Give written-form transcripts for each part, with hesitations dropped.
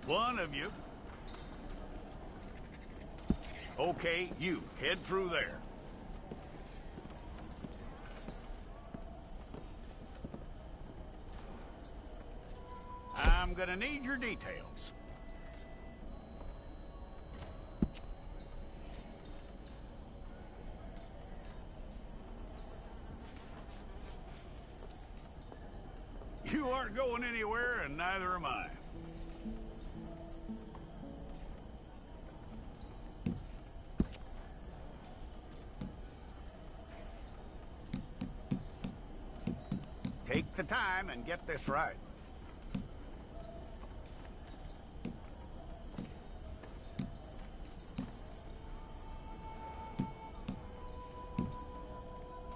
one of you. Okay, you, head through there. I'm gonna need your details. You aren't going anywhere, and neither am I. Take the time and get this right.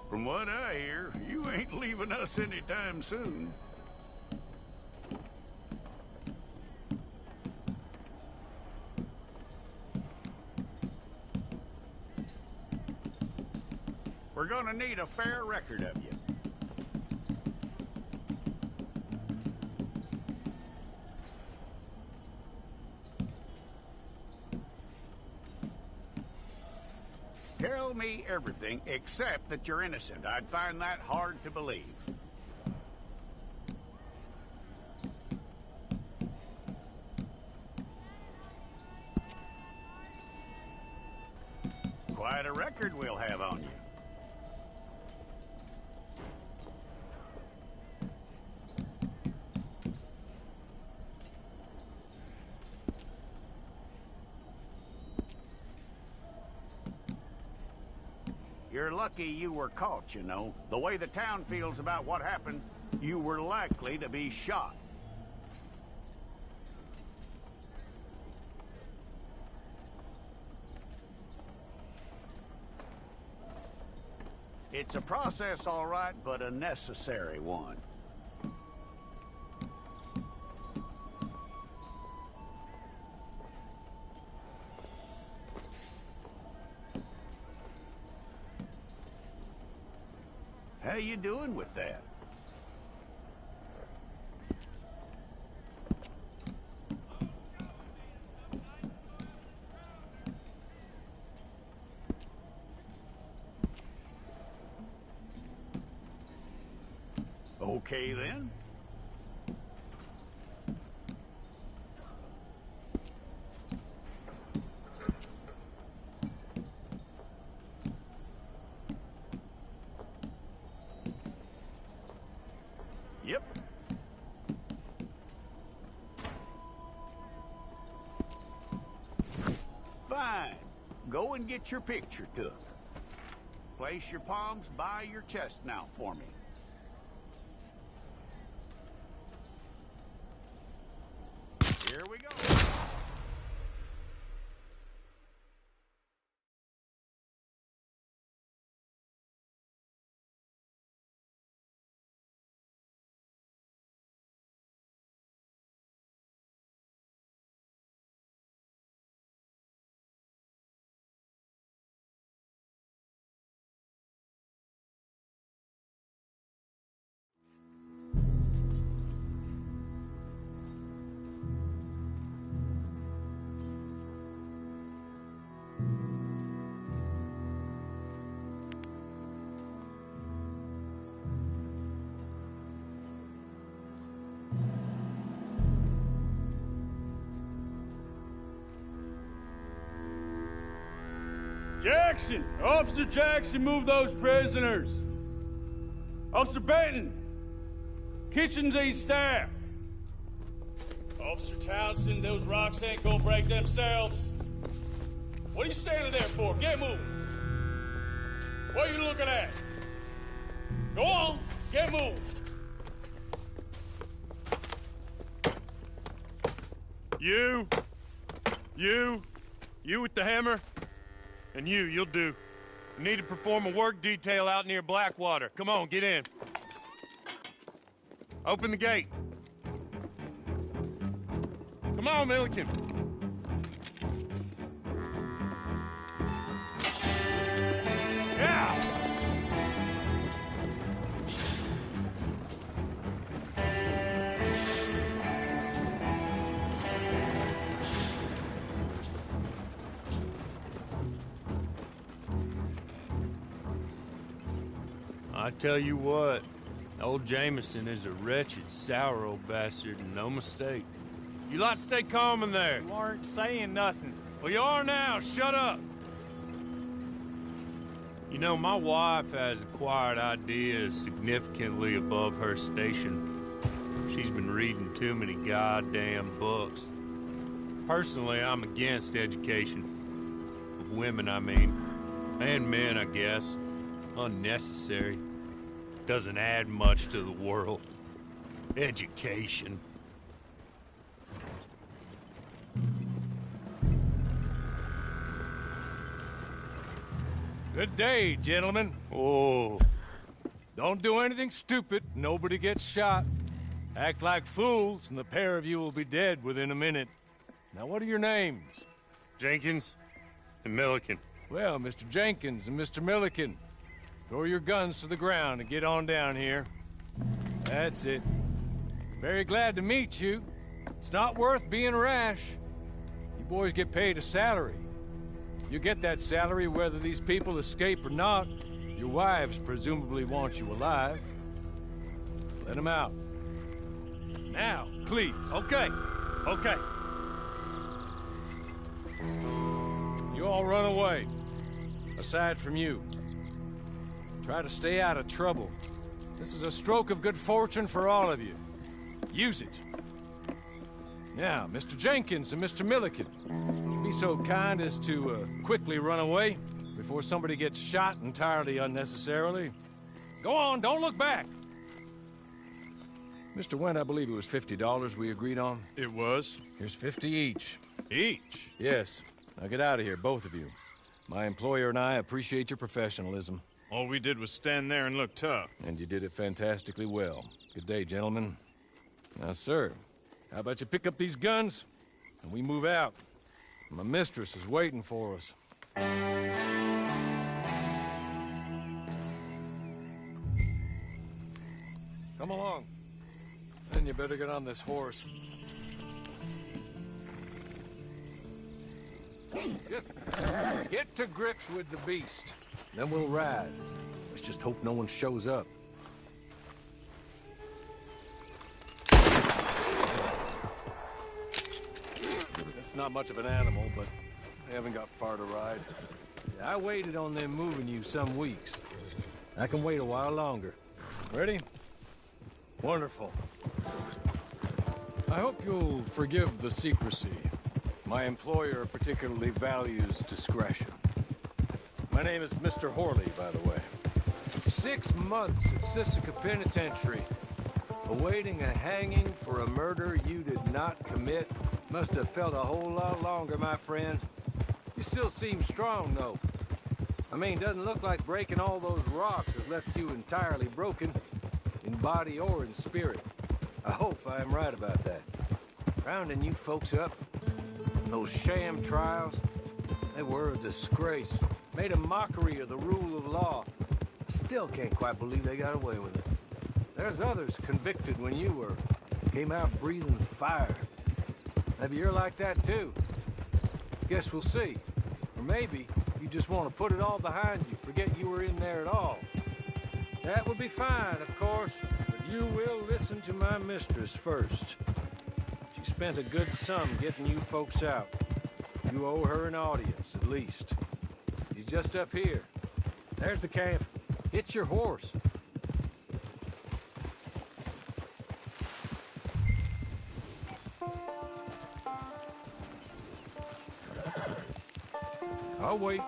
From what I hear, you ain't leaving us anytime soon. We're gonna need a fair record of you. Tell me everything except that you're innocent. I'd find that hard to believe. Quite a record we'll have on you. You're lucky you were caught, you know. The way the town feels about what happened, you were likely to be shot. It's a process, all right, but a necessary one. How you doing with that? Okay, then. Yep. Fine. Go and get your picture took. Place your palms by your chest now for me. Here we go. Jackson! Officer Jackson, move those prisoners! Officer Benton! Kitchens aid staff! Officer Townsend, those rocks ain't gonna break themselves. What are you standing there for? Get moving! What are you looking at? Go on, get moving! You with the hammer? And you'll do. You need to perform a work detail out near Blackwater. Come on, get in. Open the gate. Come on, Milliken. Yeah! I tell you what, old Jameson is a wretched, sour old bastard, and no mistake. You lot stay calm in there. You aren't saying nothing. Well, you are now. Shut up. You know, my wife has acquired ideas significantly above her station. She's been reading too many goddamn books. Personally, I'm against education. Of women, I mean. And men, I guess. Unnecessary. Doesn't add much to the world. Education. Good day, gentlemen. Oh. Don't do anything stupid. Nobody gets shot. Act like fools, and the pair of you will be dead within a minute. Now, what are your names? Jenkins and Milliken. Well, Mr. Jenkins and Mr. Milliken, throw your guns to the ground and get on down here. That's it. Very glad to meet you. It's not worth being rash. You boys get paid a salary. You get that salary whether these people escape or not. Your wives presumably want you alive. Let them out. Now, please. Okay. Okay. You all run away. Aside from you. Try to stay out of trouble. This is a stroke of good fortune for all of you. Use it. Now, Mr. Jenkins and Mr. Milliken, be so kind as to quickly run away before somebody gets shot entirely unnecessarily. Go on, don't look back. Mr. Wendt, I believe it was $50 we agreed on. It was. Here's 50 each. Each? Yes. Now get out of here, both of you. My employer and I appreciate your professionalism. All we did was stand there and look tough. And you did it fantastically well. Good day, gentlemen. Now, sir, how about you pick up these guns and we move out? My mistress is waiting for us. Come along. Then you better get on this horse. Just get to grips with the beast. Then we'll ride. Let's just hope no one shows up. It's not much of an animal, but they haven't got far to ride. Yeah, I waited on them moving you some weeks. I can wait a while longer. Ready? Wonderful. I hope you'll forgive the secrecy. My employer particularly values discretion. My name is Mr. Horley, by the way. 6 months at Sisika Penitentiary, awaiting a hanging for a murder you did not commit. Must have felt a whole lot longer, my friend. You still seem strong, though. I mean, doesn't look like breaking all those rocks has left you entirely broken, in body or in spirit. I hope I am right about that. Rounding you folks up, those sham trials, they were a disgrace. Made a mockery of the rule of law. I still can't quite believe they got away with it. There's others convicted when you were. Came out breathing fire. Maybe you're like that too. Guess we'll see. Or maybe you just want to put it all behind you, forget you were in there at all. That would be fine, of course, but you will listen to my mistress first. She spent a good sum getting you folks out. You owe her an audience, at least. She's just up here. There's the camp. Hit your horse. I'll wait.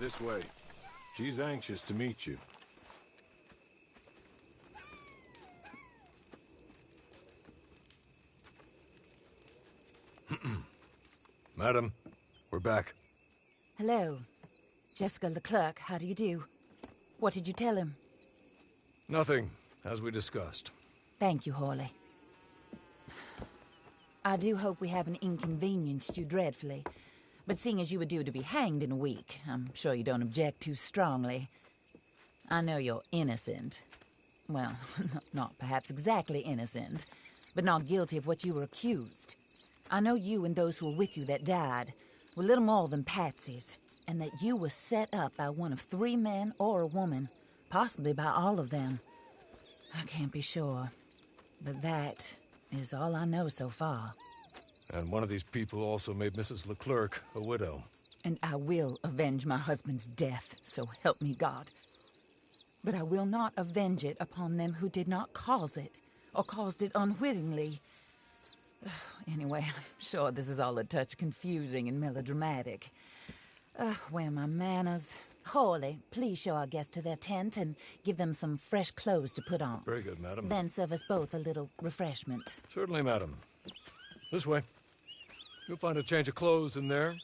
This way. She's anxious to meet you. Madam, we're back. Hello. Jessica Leclerc, how do you do? What did you tell him? Nothing, as we discussed. Thank you, Hawley. I do hope we haven't inconvenienced you dreadfully. But seeing as you were due to be hanged in a week, I'm sure you don't object too strongly. I know you're innocent. Well, not perhaps exactly innocent, but not guilty of what you were accused. I know you and those who were with you that died were little more than patsies, and that you were set up by one of 3 men or a woman, possibly by all of them. I can't be sure, but that is all I know so far. And one of these people also made Mrs. Leclerc a widow. And I will avenge my husband's death, so help me God. But I will not avenge it upon them who did not cause it, or caused it unwittingly. Anyway, I'm sure this is all a touch confusing and melodramatic. Where are my manners? Hawley, please show our guests to their tent and give them some fresh clothes to put on. Very good, madam. Then serve us both a little refreshment. Certainly, madam. This way. You'll find a change of clothes in there,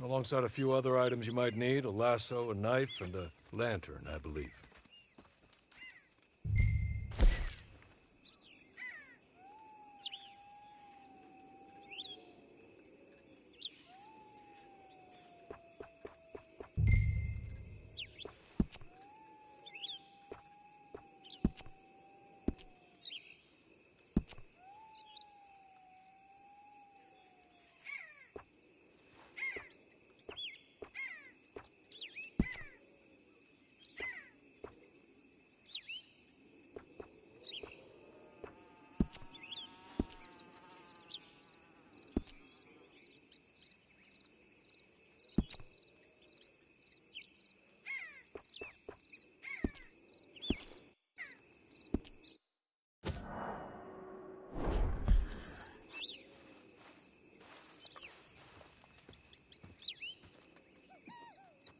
alongside a few other items you might need, a lasso, a knife, and a lantern, I believe.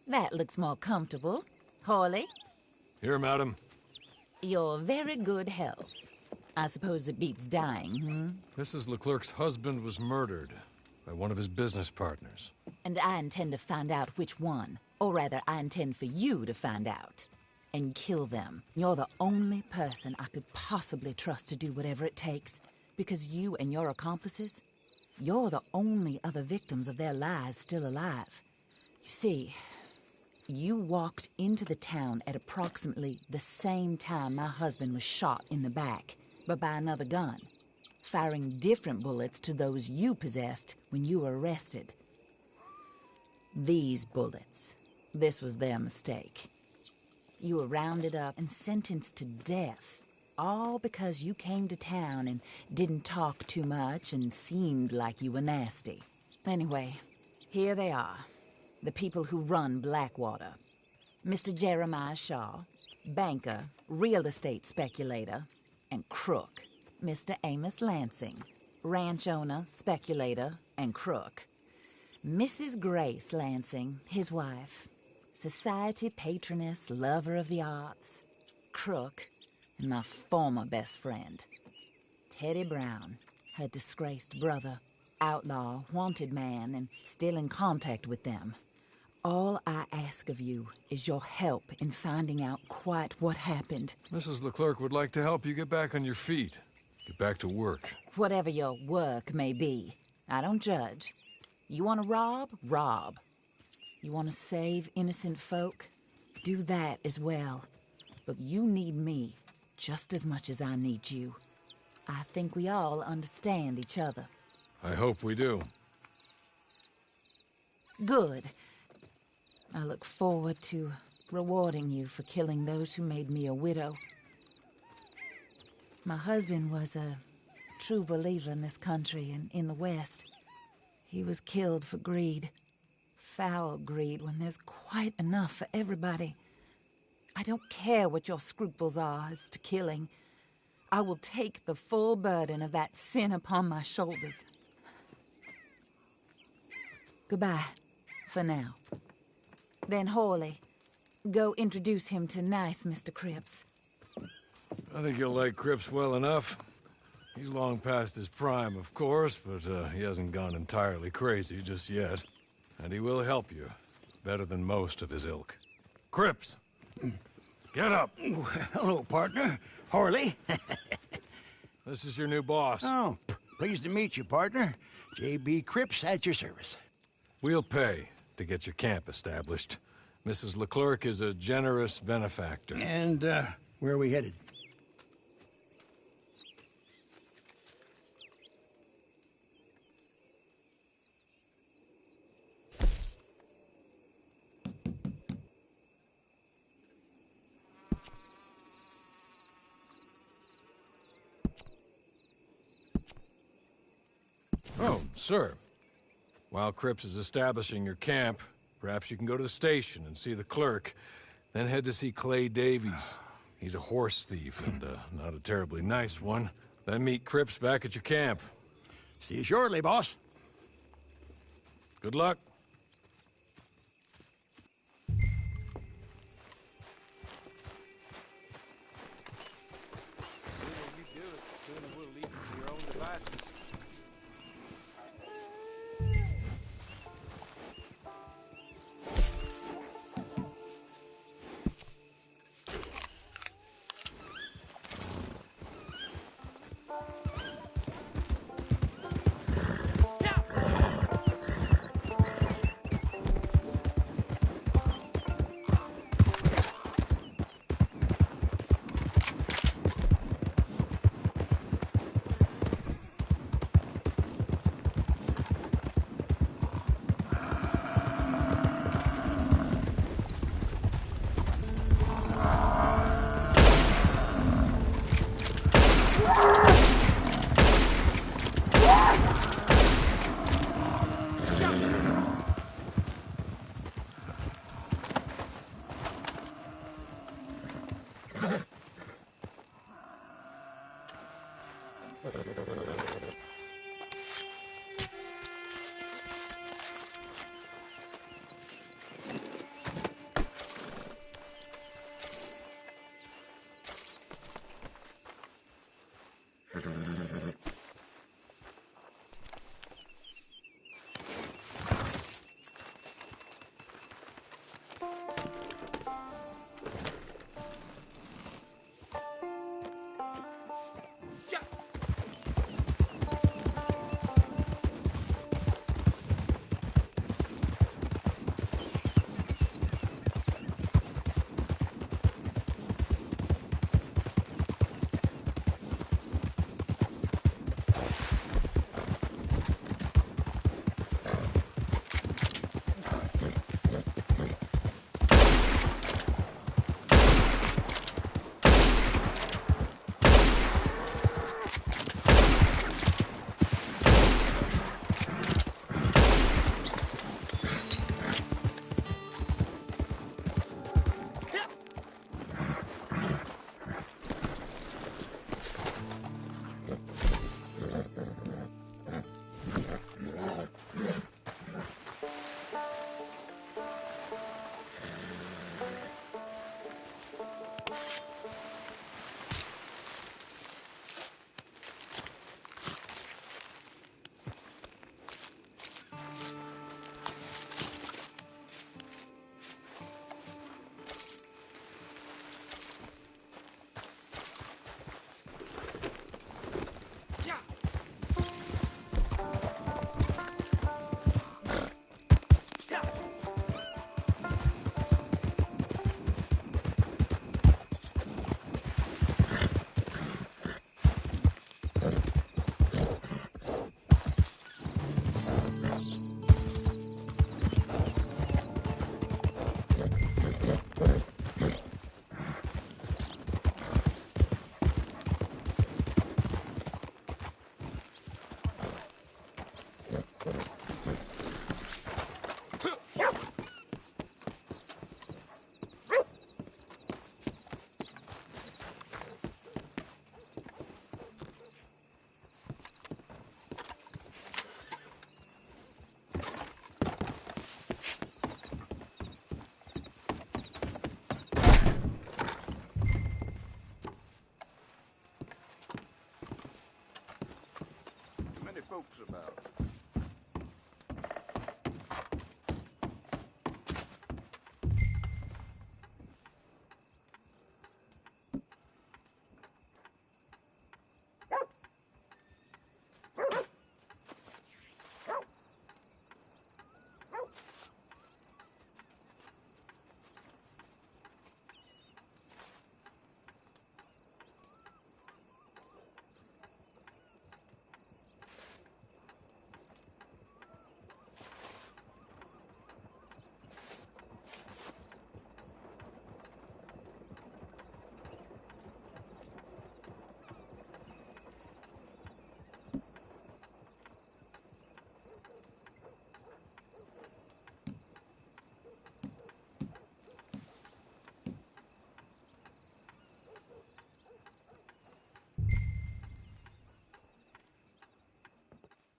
That looks more comfortable. Hawley, Here, madam. your very good health. I suppose it beats dying, Mrs. Leclerc's husband was murdered by one of his business partners. And I intend to find out which one. Or rather, I intend for you to find out. And kill them. You're the only person I could possibly trust to do whatever it takes. Because you and your accomplices, you're the only other victims of their lies still alive. You see, you walked into the town at approximately the same time my husband was shot in the back, but by another gun, firing different bullets to those you possessed when you were arrested. These bullets, this was their mistake. You were rounded up and sentenced to death, all because you came to town and didn't talk too much and seemed like you were nasty. Anyway, here they are. The people who run Blackwater. Mr. Jeremiah Shaw, banker, real estate speculator, and crook. Mr. Amos Lansing, ranch owner, speculator, and crook. Mrs. Grace Lansing, his wife, society patroness, lover of the arts, crook, and my former best friend. Teddy Brown, her disgraced brother, outlaw, wanted man, and still in contact with them. All I ask of you is your help in finding out quite what happened. Mrs. Leclerc would like to help you get back on your feet. Get back to work. Whatever your work may be, I don't judge. You want to rob? Rob. You want to save innocent folk? Do that as well. But you need me just as much as I need you. I think we all understand each other. I hope we do. Good. I look forward to rewarding you for killing those who made me a widow. My husband was a true believer in this country and in the West. He was killed for greed. Foul greed when there's quite enough for everybody. I don't care what your scruples are as to killing. I will take the full burden of that sin upon my shoulders. Goodbye, for now. Then Hawley, go introduce him to nice Mr. Cripps. I think you'll like Cripps well enough. He's long past his prime, of course, but he hasn't gone entirely crazy just yet. And he will help you, better than most of his ilk. Cripps! Get up! Hello, partner. Harley. This is your new boss. Oh, pleased to meet you, partner. J.B. Cripps at your service. We'll pay to get your camp established. Mrs. Leclerc is a generous benefactor. And, where are we headed? Oh, sir. While Cripps is establishing your camp, perhaps you can go to the station and see the clerk, then head to see Clay Davies. He's a horse thief, and not a terribly nice one. Then meet Cripps back at your camp. See you shortly, boss. Good luck.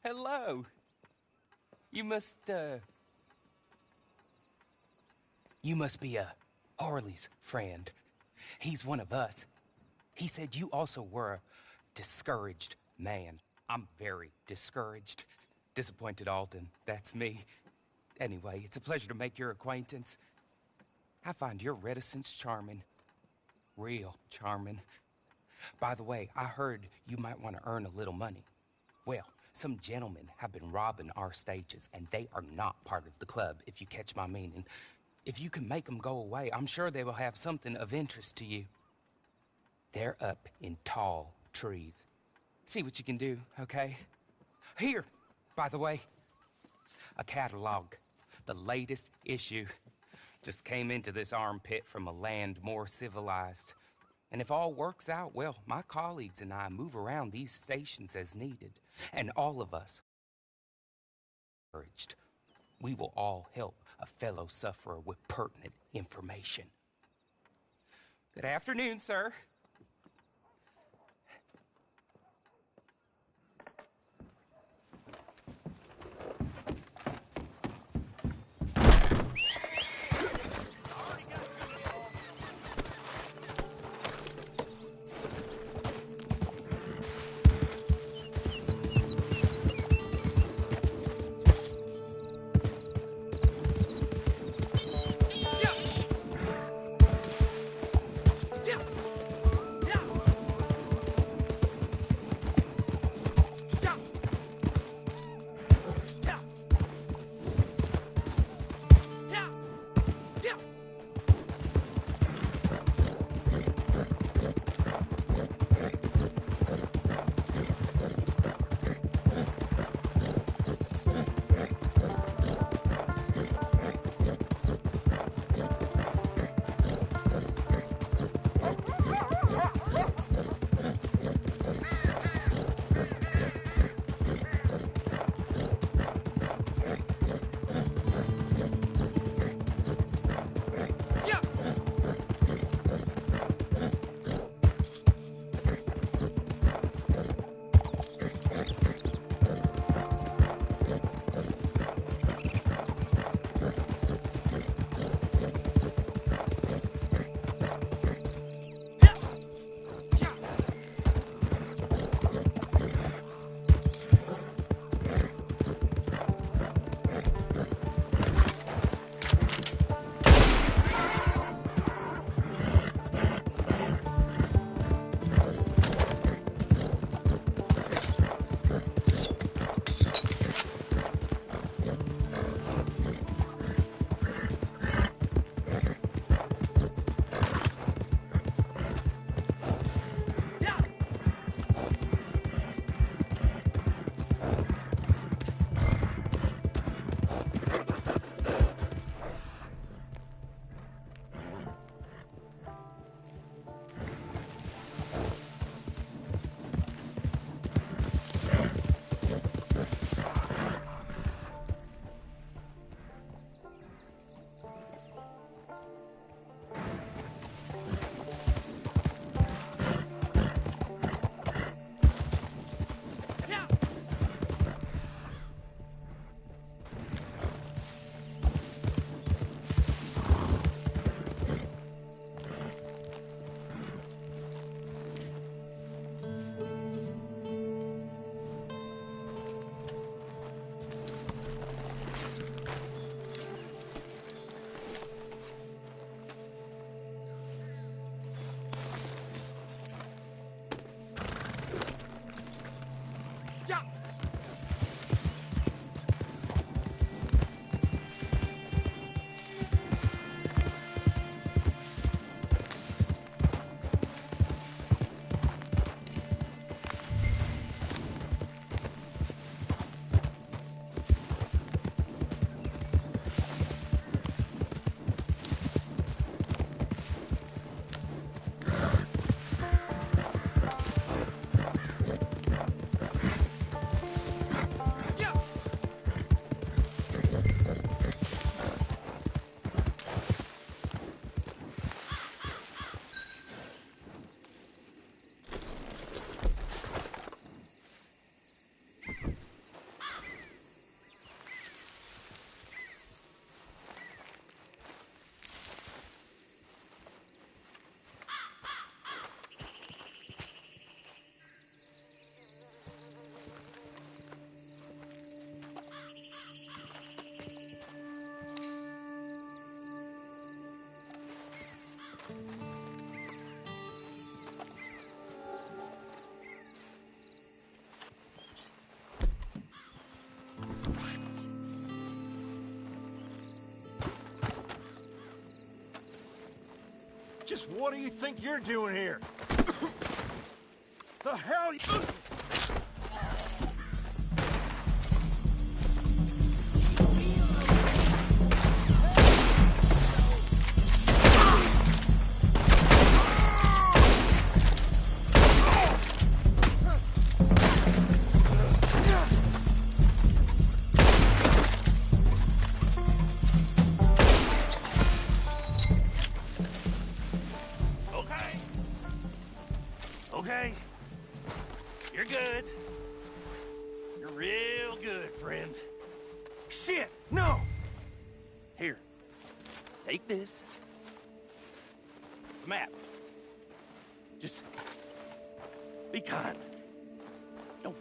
Hello. You must be Harley's friend. He's one of us. He said you also were a discouraged man. I'm very discouraged. Disappointed Alden, that's me. Anyway, it's a pleasure to make your acquaintance. I find your reticence charming. Real charming. By the way, I heard you might want to earn a little money. Well, some gentlemen have been robbing our stages, and they are not part of the club, if you catch my meaning. If you can make them go away, I'm sure they will have something of interest to you. They're up in tall trees. See what you can do, okay? Here, by the way, a catalog. The latest issue. Just came into this armpit from a land more civilized. And if all works out, well, my colleagues and I move around these stations as needed. And all of us, encouraged, we will all help a fellow sufferer with pertinent information. Good afternoon, sir. Just what do you think you're doing here? The hell you... Okay. You're good. You're real good, friend. Shit, no! Here, take this. It's a map. Just be kind. No.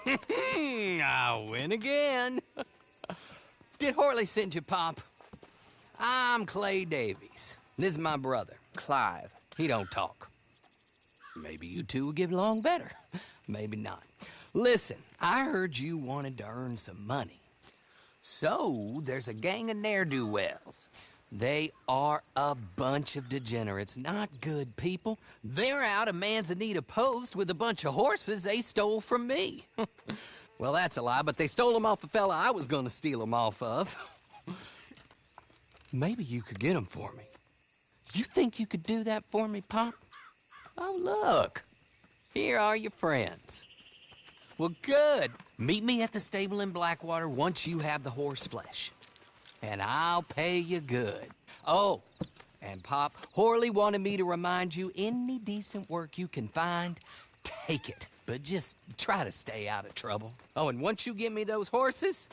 I win again. Did Horley send you, Pop? I'm Clay Davies. This is my brother, Clive. He don't talk. Maybe you two will get along better. Maybe not. Listen, I heard you wanted to earn some money. So, there's a gang of ne'er-do-wells. They are a bunch of degenerates, not good people. They're out of Manzanita Post with a bunch of horses they stole from me. Well, that's a lie, but they stole them off the fella I was gonna steal them off of. Maybe you could get them for me. You think you could do that for me, Pop? Oh, look. Here are your friends. Well, good. Meet me at the stable in Blackwater once you have the horse flesh. And I'll pay you good. Oh, and Pop, Horley wanted me to remind you, any decent work you can find, take it. But just try to stay out of trouble. Oh, and once you give me those horses,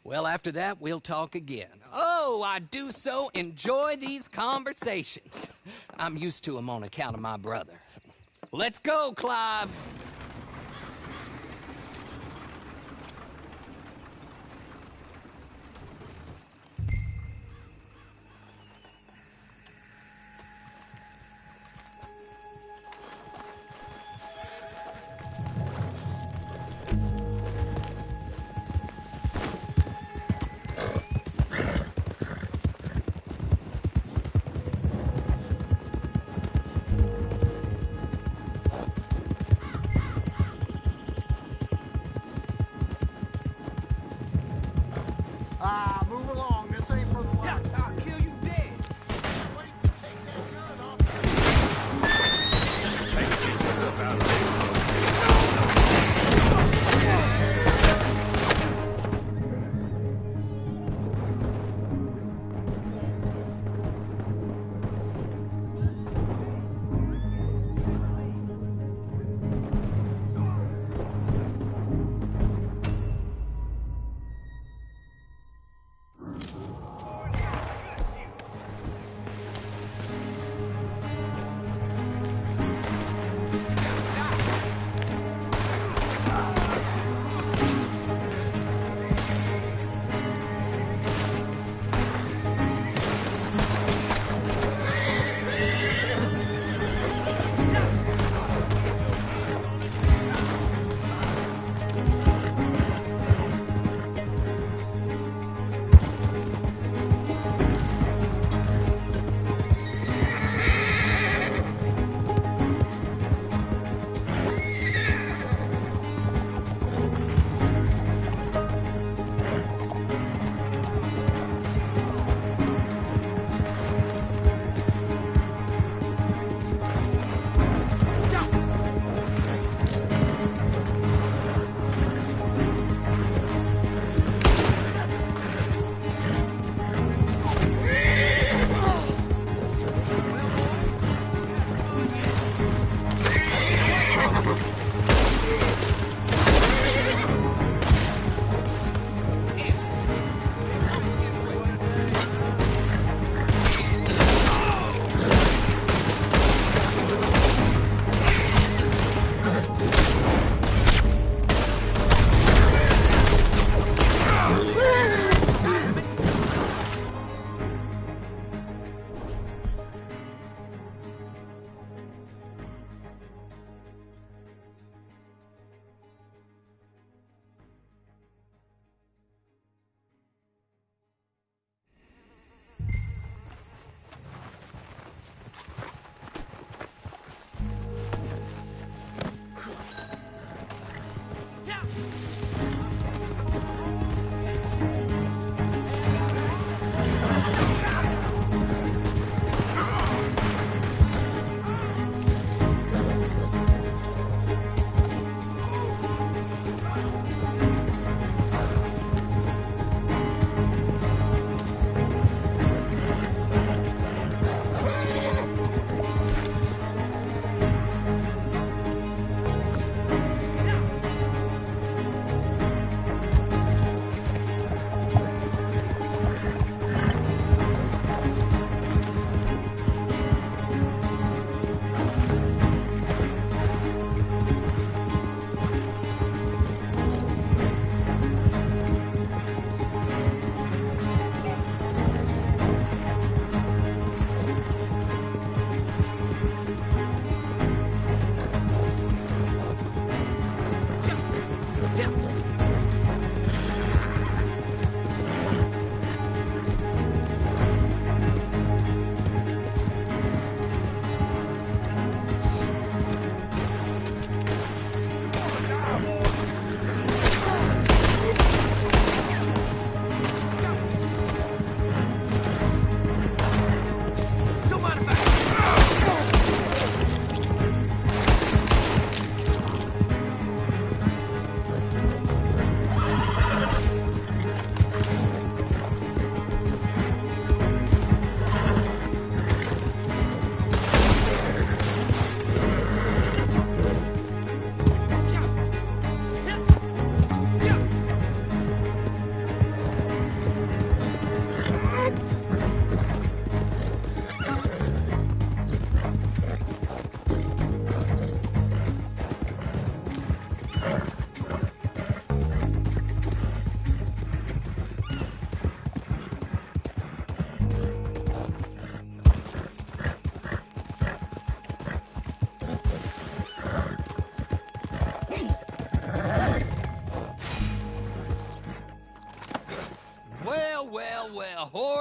well, after that, we'll talk again. Oh, I do so enjoy these conversations. I'm used to them on account of my brother. Let's go, Clive.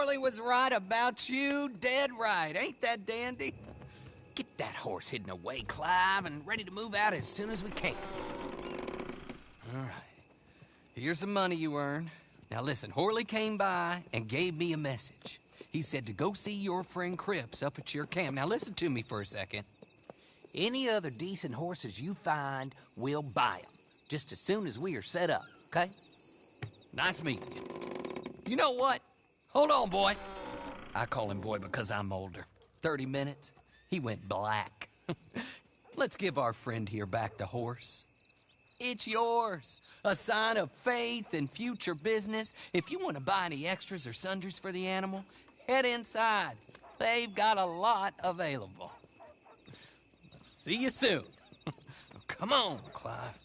Horley was right about you, dead right. Ain't that dandy? Get that horse hidden away, Clive, and ready to move out as soon as we can. All right. Here's the money you earned. Now listen, Horley came by and gave me a message. He said to go see your friend Cripps up at your camp. Now listen to me for a second. Any other decent horses you find, we'll buy them. Just as soon as we are set up, okay? Nice meeting you. You know what? Hold on, boy. I call him boy because I'm older. 30 minutes, he went black. Let's give our friend here back the horse. It's yours. A sign of faith and future business. If you want to buy any extras or sundries for the animal, head inside. They've got a lot available. See you soon. Come on, Clive.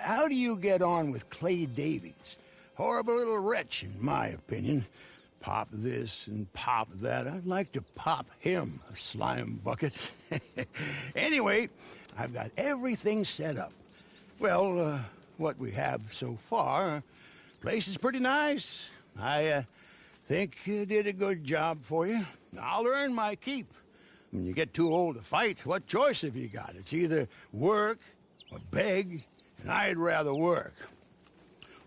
How do you get on with Clay Davies? Horrible little wretch, in my opinion. Pop this and pop that. I'd like to pop him, a slime bucket. Anyway, I've got everything set up. Well, what we have so far, place is pretty nice. I think you did a good job for you. I'll earn my keep. When you get too old to fight, what choice have you got? It's either work or beg, and I'd rather work.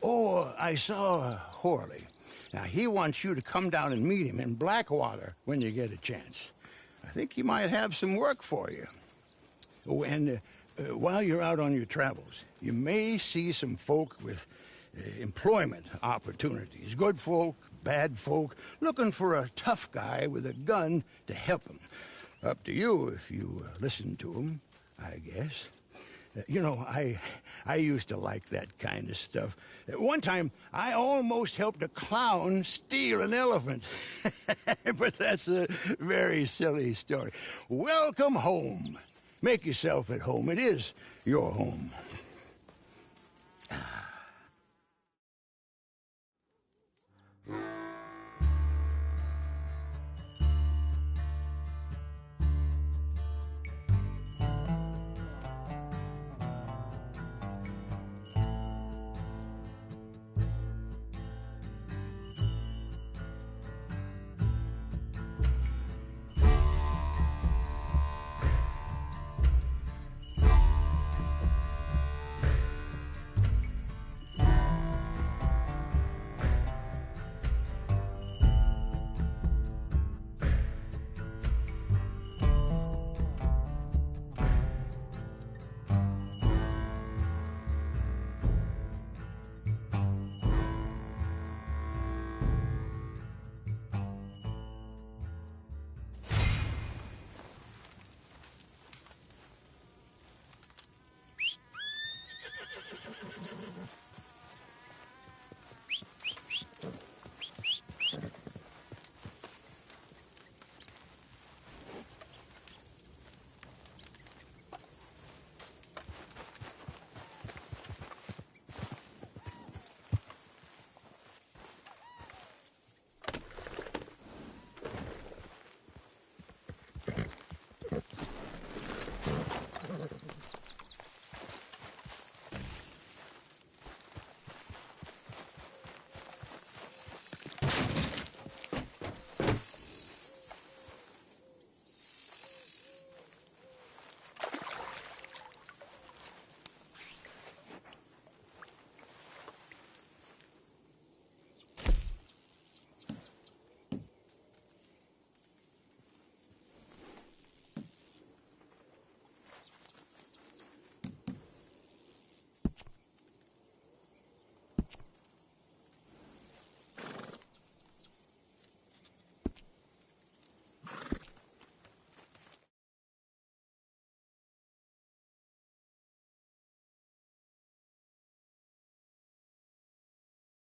Oh, I saw Horley. Now, he wants you to come down and meet him in Blackwater when you get a chance. I think he might have some work for you. Oh, and while you're out on your travels, you may see some folk with employment opportunities. Good folk, bad folk, looking for a tough guy with a gun to help them. Up to you if you listen to them, I guess. You know, I used to like that kind of stuff. One time, I almost helped a clown steal an elephant. But that's a very silly story. Welcome home. Make yourself at home. It is your home.